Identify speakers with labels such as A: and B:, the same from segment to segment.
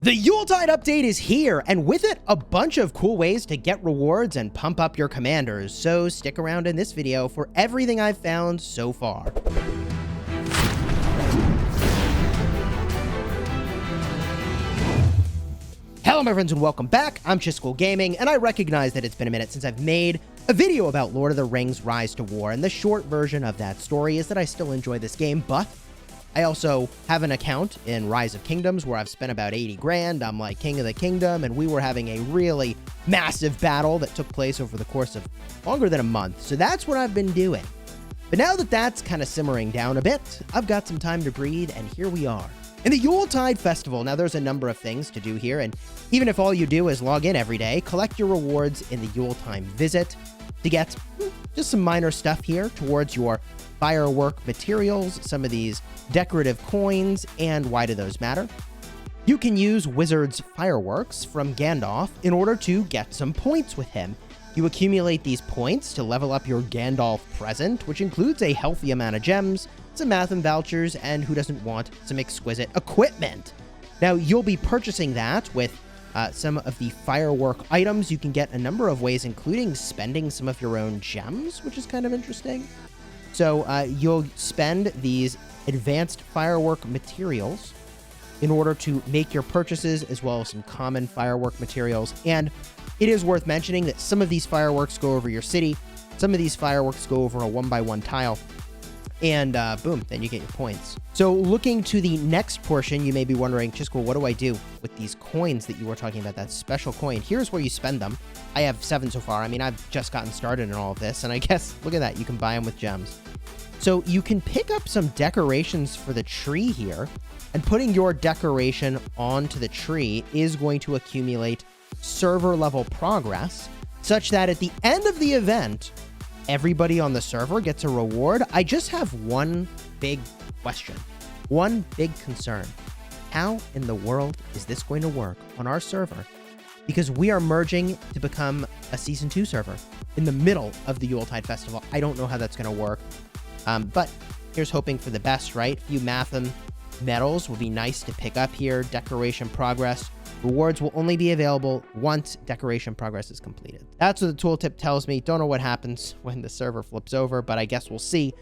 A: The Yuletide update is here, and with it, a bunch of cool ways to get rewards and pump up your commanders, so stick around in this video for everything I've found so far. Hello my friends and welcome back. I'm Chisgule Gaming, and I recognize that it's been a minute since I've made a video about Lord of the Rings Rise to War, and the short version of that story is that I still enjoy this game, but I also have an account in Rise of Kingdoms where I've spent about 80 grand. I'm like king of the kingdom, and we were having a really massive battle that took place over the course of longer than a month. So that's what I've been doing. But now that that's kind of simmering down a bit, I've got some time to breathe, and here we are. In the Yuletide Festival, now there's a number of things to do here, and even if all you do is log in every day, collect your rewards in the Yuletide visit to get just some minor stuff here towards your firework materials, some of these decorative coins, and why do those matter? You can use Wizard's Fireworks from Gandalf in order to get some points with him. You accumulate these points to level up your Gandalf present, which includes a healthy amount of gems, some Matham vouchers, and who doesn't want some exquisite equipment? Now, you'll be purchasing that with some of the firework items. You can get a number of ways, including spending some of your own gems, which is kind of interesting. So you'll spend these advanced firework materials in order to make your purchases, as well as some common firework materials. And it is worth mentioning that some of these fireworks go over your city, some of these fireworks go over a 1x1 tile, and boom, then you get your points. So looking to the next portion, you may be wondering, Chisgule, what do I do with these coins that you were talking about, that special coin? Here's where you spend them. I have 7 so far. I mean, I've just gotten started in all of this, and I guess, look at that, you can buy them with gems. So you can pick up some decorations for the tree here, and putting your decoration onto the tree is going to accumulate server level progress, such that at the end of the event, everybody on the server gets a reward. I just have one big question, one big concern. How in the world is this going to work on our server? Because we are merging to become a Season 2 server in the middle of the Yuletide Festival. I don't know how that's going to work, but here's hoping for the best, right? A few Matham medals would be nice to pick up here. Decoration progress. Rewards will only be available once decoration progress is completed. That's what the tooltip tells me. Don't know what happens when the server flips over, but I guess we'll see.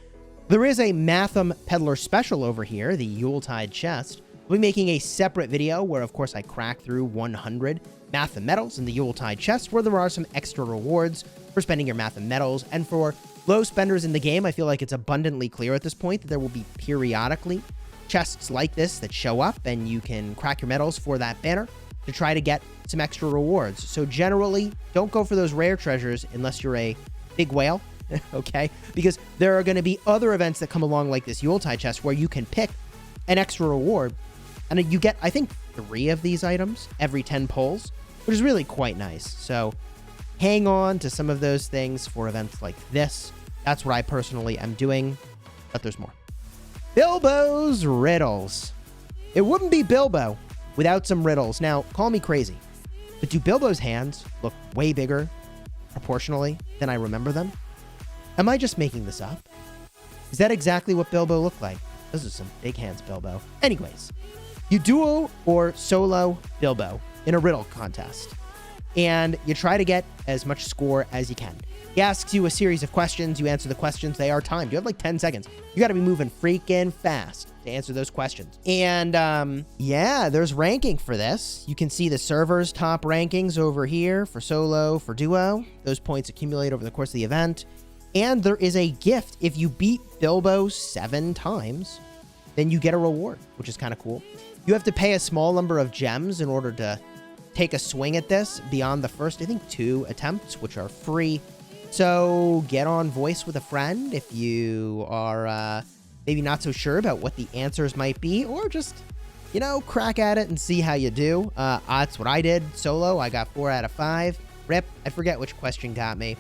A: There is a Matham Peddler special over here, the Yuletide chest. We'll be making a separate video where, of course, I crack through 100 Matham medals in the Yuletide chest, where there are some extra rewards for spending your Matham medals. And for low spenders in the game, I feel like it's abundantly clear at this point that there will be periodically chests like this that show up, and you can crack your medals for that banner to try to get some extra rewards. So generally, don't go for those rare treasures unless you're a big whale, okay? Because there are going to be other events that come along like this Yuletide chest where you can pick an extra reward, and you get, I think, 3 of these items every 10 pulls, which is really quite nice. So hang on to some of those things for events like this. That's what I personally am doing, but there's more. Bilbo's riddles. It wouldn't be Bilbo without some riddles. Now, call me crazy, but do Bilbo's hands look way bigger proportionally than I remember them? Am I just making this up? Is that exactly what Bilbo looked like? Those are some big hands, Bilbo. Anyways, you duo or solo Bilbo in a riddle contest, and you try to get as much score as you can. He asks you a series of questions. You answer the questions. They are timed. You have like 10 seconds. You got to be moving freaking fast to answer those questions. And yeah, there's ranking for this. You can see the server's top rankings over here for solo, for duo. Those points accumulate over the course of the event. And there is a gift. If you beat Bilbo 7 times, then you get a reward, which is kind of cool. You have to pay a small number of gems in order to take a swing at this beyond the first, I think, 2 attempts, which are free. So get on voice with a friend if you are maybe not so sure about what the answers might be, or just, you know, crack at it and see how you do. That's what I did solo. I got 4 out of 5. Rip. I forget which question got me.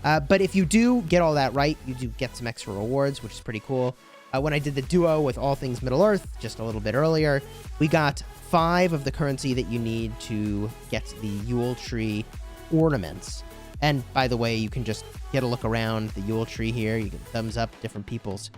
A: But if you do get all that right, you do get some extra rewards, which is pretty cool. When I did the duo with All Things Middle-earth just a little bit earlier, we got 5 of the currency that you need to get the Yule Tree ornaments. And by the way, you can just get a look around the Yule Tree here. You can thumbs up different people's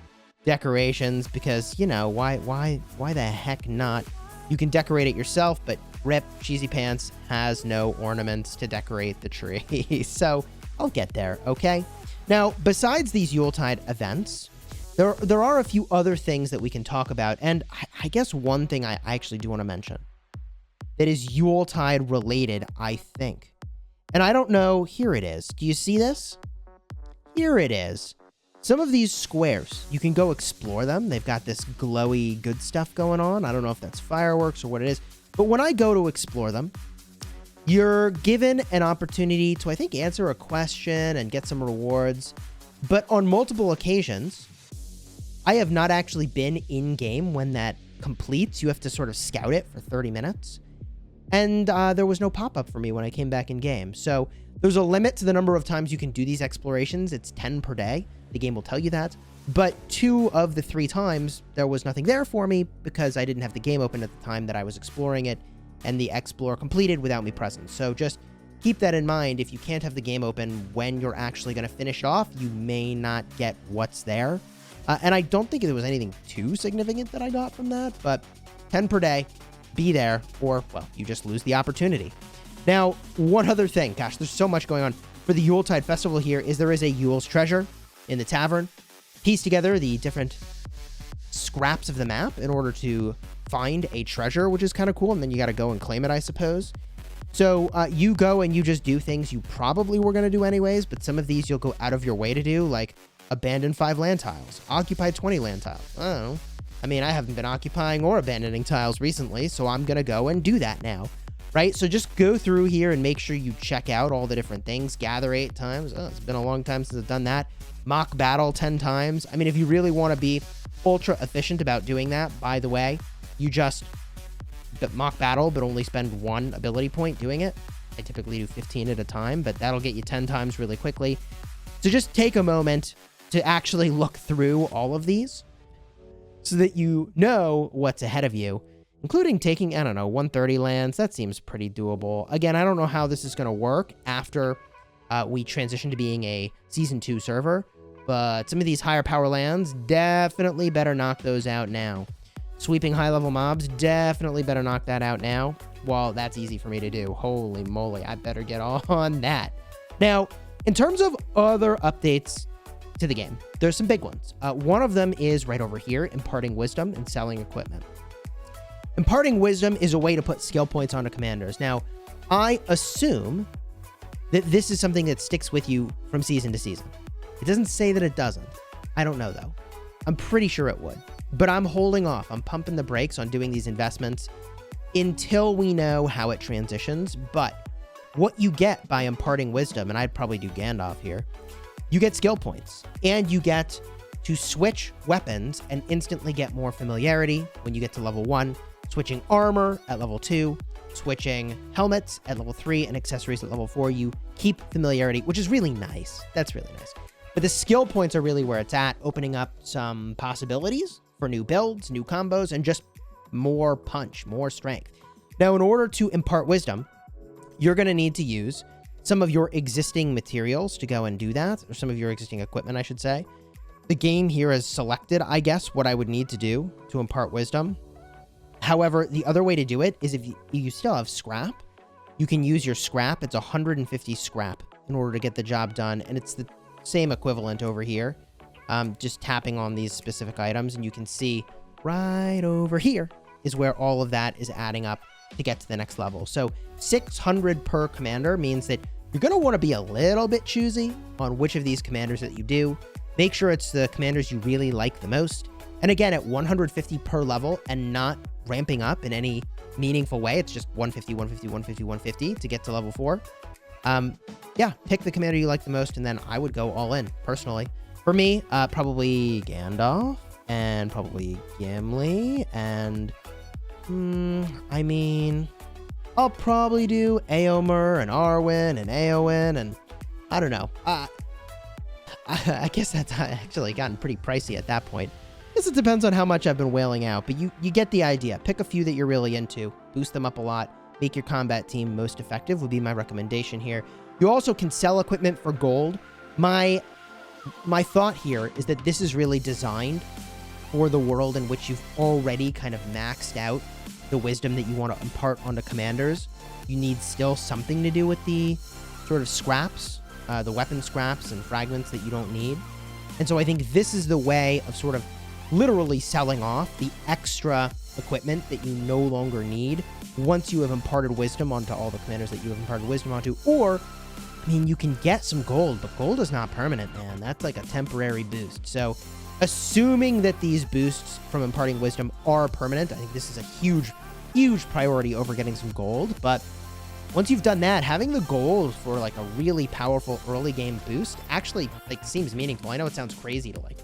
A: decorations because, you know, why the heck not You can decorate it yourself, but rip, Cheesy Pants has no ornaments to decorate the tree. So I'll get there, okay? Now, besides these Yuletide events, there are a few other things that we can talk about, and I guess one thing I actually do want to mention that is Yuletide related, I think. And I don't know, here it is. Do you see this? Here it is. Some of these squares, you can go explore them. They've got this glowy good stuff going on. I don't know if that's fireworks or what it is. But when I go to explore them, you're given an opportunity to, I think, answer a question and get some rewards. But on multiple occasions, I have not actually been in-game when that completes. You have to sort of scout it for 30 minutes. And there was no pop-up for me when I came back in-game. So there's a limit to the number of times you can do these explorations. It's 10 per day. The game will tell you that. But 2 of the 3 times, there was nothing there for me because I didn't have the game open at the time that I was exploring it, and the explore completed without me present. So just keep that in mind. If you can't have the game open when you're actually going to finish off, you may not get what's there. And I don't think there was anything too significant that I got from that, but 10 per day, be there, or, well, you just lose the opportunity. Now, one other thing, gosh, there's so much going on. For the Yuletide Festival here is there is a Yule's Treasure in the tavern. Piece together the different scraps of the map in order to find a treasure, which is kind of cool, and then you got to go and claim it, I suppose. So you go and you just do things you probably were going to do anyways, but some of these you'll go out of your way to do, like abandon 5 land tiles, occupy 20 land tiles. I don't know. I mean, I haven't been occupying or abandoning tiles recently, so I'm going to go and do that now, right? So just go through here and make sure you check out all the different things. Gather 8 times. Oh, it's been a long time since I've done that. Mock battle 10 times. I mean, if you really want to be ultra efficient about doing that, by the way, you just mock battle, but only spend 1 ability point doing it. I typically do 15 at a time, but that'll get you 10 times really quickly. So just take a moment to actually look through all of these so that you know what's ahead of you, including taking, I don't know, 130 lands. That seems pretty doable. Again, I don't know how this is going to work after we transition to being a Season 2 server, but some of these higher power lands, definitely better knock those out now. Sweeping high-level mobs, definitely better knock that out now. Well, that's easy for me to do. Holy moly, I better get on that. Now, in terms of other updates to the game, there's some big ones. One of them is right over here, Imparting Wisdom and selling equipment. Imparting Wisdom is a way to put skill points onto commanders. Now, I assume that this is something that sticks with you from season to season. It doesn't say that it doesn't. I don't know, though. I'm pretty sure it would. But I'm holding off. I'm pumping the brakes on doing these investments until we know how it transitions. But what you get by Imparting Wisdom, and I'd probably do Gandalf here, you get skill points, and you get to switch weapons and instantly get more familiarity when you get to level 1, switching armor at level 2, switching helmets at level 3, and accessories at level 4. You keep familiarity, which is really nice. That's really nice. But the skill points are really where it's at, opening up some possibilities for new builds, new combos, and just more punch, more strength. Now, in order to impart wisdom, you're going to need to use some of your existing materials to go and do that, or some of your existing equipment, I should say. The game here has selected, I guess, what I would need to do to impart wisdom. However, the other way to do it is if you still have scrap, you can use your scrap. It's 150 scrap in order to get the job done, and it's the same equivalent over here. Just tapping on these specific items, and you can see right over here is where all of that is adding up to get to the next level. So 600 per commander means that you're going to want to be a little bit choosy on which of these commanders that you do. Make sure it's the commanders you really like the most. And again, at 150 per level and not ramping up in any meaningful way, it's just 150, 150, 150, 150 to get to level 4. Yeah, pick the commander you like the most, and then I would go all in, personally. For me, probably Gandalf, and probably Gimli, and, I mean, I'll probably do Éomer, and Arwen, and Éowyn, and I don't know. I guess that's actually gotten pretty pricey at that point. I guess it depends on how much I've been wailing out, but you get the idea. Pick a few that you're really into, boost them up a lot, make your combat team most effective would be my recommendation here. You also can sell equipment for gold. My thought here is that this is really designed for the world in which you've already kind of maxed out the wisdom that you want to impart onto commanders, you need still something to do with the sort of scraps, the weapon scraps and fragments that you don't need. And so I think this is the way of sort of literally selling off the extra equipment that you no longer need once you have imparted wisdom onto all the commanders that you have imparted wisdom onto. Or, I mean, you can get some gold, but gold is not permanent, man. That's like a temporary boost. So assuming that these boosts from imparting wisdom are permanent, I think this is a huge, huge priority over getting some gold. But once you've done that, having the gold for like a really powerful early game boost actually like seems meaningful. I know it sounds crazy to like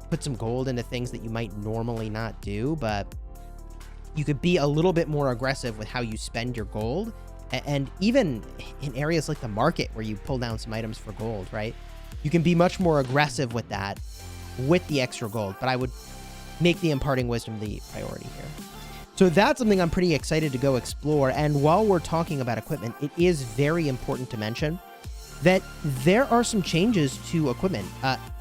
A: put some gold into things that you might normally not do, but you could be a little bit more aggressive with how you spend your gold. And even in areas like the market where you pull down some items for gold, right? You can be much more aggressive with that with the extra gold, but I would make the imparting wisdom the priority here. So that's something I'm pretty excited to go explore. And while we're talking about equipment, it is very important to mention that there are some changes to equipment.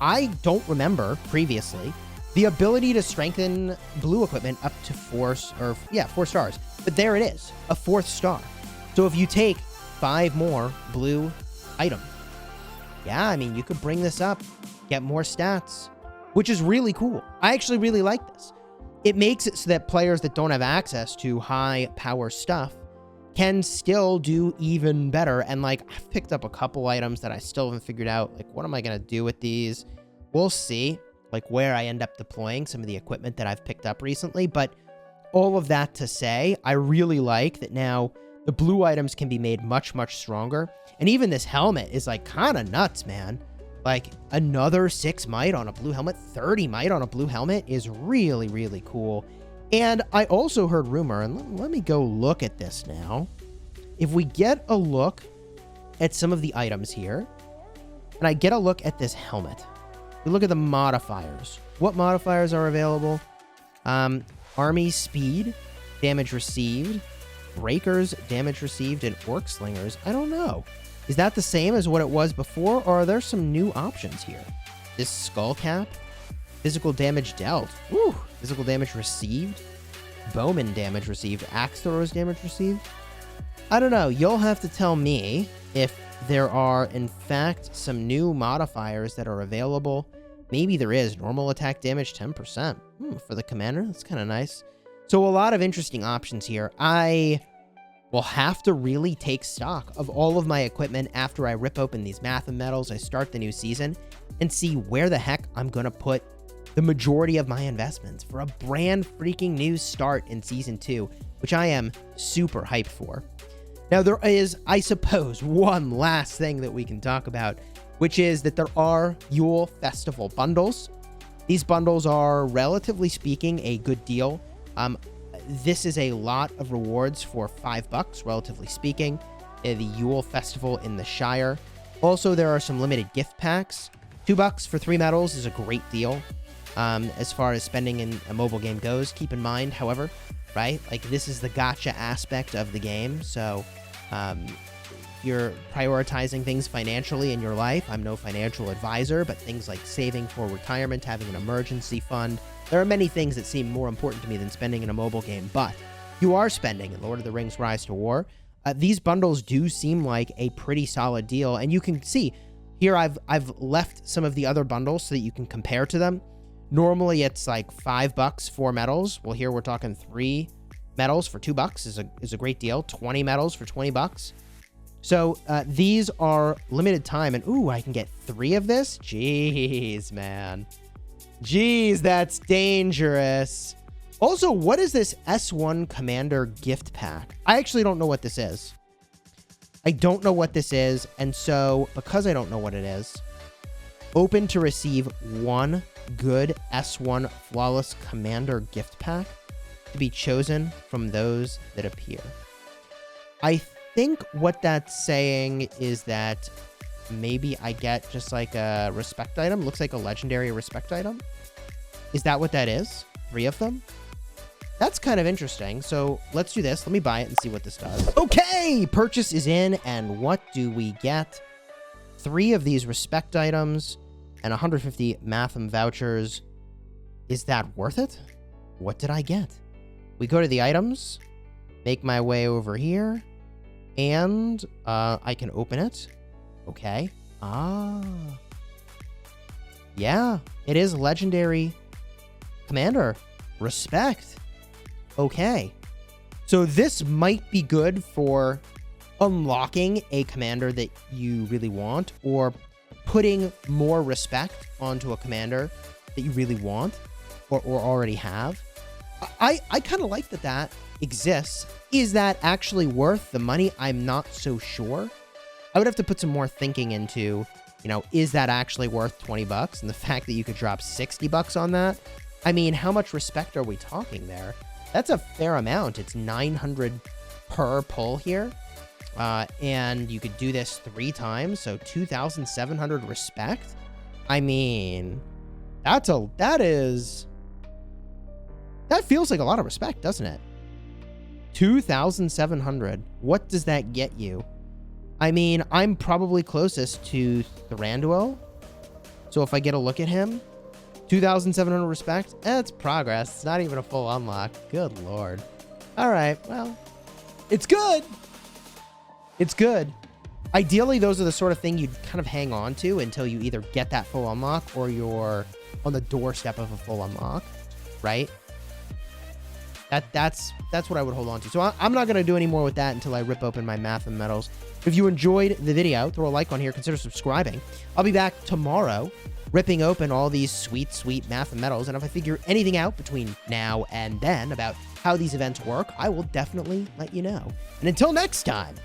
A: I don't remember previously the ability to strengthen blue equipment up to 4 stars, but there it is, a 4th star. So if you take 5 more blue items, yeah, I mean, you could bring this up, get more stats, which is really cool. I actually really like this. It makes it so that players that don't have access to high power stuff can still do even better. And like, I've picked up a couple items that I still haven't figured out. Like, what am I going to do with these? We'll see, like, where I end up deploying some of the equipment that I've picked up recently. But all of that to say, I really like that now the blue items can be made much, much stronger. And even this helmet is like kind of nuts, man. Like another 6 might on a blue helmet, 30 might on a blue helmet is really, really cool. And I also heard rumor, and let me go look at this now. If we get a look at some of the items here, and I get a look at this helmet, we look at the modifiers. What modifiers are available? Army speed, damage received, breakers, damage received, and orc slingers. I don't know. Is that the same as what it was before, or are there some new options here? This skull cap, physical damage dealt, ooh, physical damage received, bowman damage received, axe throwers damage received. I don't know. You'll have to tell me if there are, in fact, some new modifiers that are available. Maybe there is. Normal attack damage 10% for the commander. That's kind of nice. So a lot of interesting options here. I will have to really take stock of all of my equipment after I rip open these math and metals, I start the new season, and see where the heck I'm going to put the majority of my investments for a brand freaking new start in Season 2, which I am super hyped for. Now, there is, I suppose, one last thing that we can talk about, which is that there are Yule Festival bundles. These bundles are, relatively speaking, a good deal. This is a lot of rewards for $5, relatively speaking. The Yule Festival in the Shire. Also, there are some limited gift packs. $2 for 3 medals is a great deal. As far as spending in a mobile game goes, keep in mind, however, right? Like, this is the gacha aspect of the game. So, you're prioritizing things financially in your life. I'm no financial advisor, but things like saving for retirement, having an emergency fund. There are many things that seem more important to me than spending in a mobile game, but you are spending in Lord of the Rings Rise to War. These bundles do seem like a pretty solid deal, and you can see here I've left some of the other bundles so that you can compare to them. Normally it's like $5 for medals. Well, here we're talking 3 medals for $2 is a great deal. 20 medals for $20. So these are limited time, and ooh, I can get 3 of this. Jeez, man. Jeez, that's dangerous. Also, what is this S1 Commander gift pack? I actually don't know what this is. I don't know what this is, and so because I don't know what it is, open to receive 1 good S1 Flawless Commander gift pack to be chosen from those that appear. I think what that's saying is that maybe I get just like a respect item. Looks like a legendary respect item. Is that what that is? 3 of them? That's kind of interesting. So let's do this. Let me buy it and see what this does. Okay, purchase is in. And what do we get? 3 of these respect items and 150 Matham vouchers. Is that worth it? What did I get? We go to the items, make my way over here, and I can open it. Okay. Ah. Yeah, it is legendary commander. Respect. Okay. So this might be good for unlocking a commander that you really want, or putting more respect onto a commander that you really want or already have. I kind of like that exists. Is that actually worth the money? I'm not so sure. I would have to put some more thinking into, is that actually worth 20 bucks? And the fact that you could drop 60 bucks on that. I mean, how much respect are we talking there? That's a fair amount. It's 900 per pull here. And you could do this 3 times. So 2,700 respect. I mean, that feels like a lot of respect, doesn't it? 2,700. What does that get you? I mean, I'm probably closest to Thranduil. So if I get a look at him, 2,700 respect, it's progress. It's not even a full unlock. Good lord. All right, well, it's good. It's good. Ideally, those are the sort of thing you'd kind of hang on to until you either get that full unlock or you're on the doorstep of a full unlock, right? That's what I would hold on to. So I'm not going to do any more with that until I rip open my math and metals. If you enjoyed the video, throw a like on here, consider subscribing. I'll be back tomorrow ripping open all these sweet, sweet math and metals. And if I figure anything out between now and then about how these events work, I will definitely let you know. And until next time,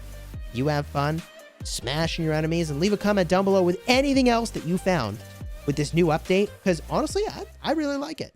A: you have fun smashing your enemies, and leave a comment down below with anything else that you found with this new update, because honestly, I really like it.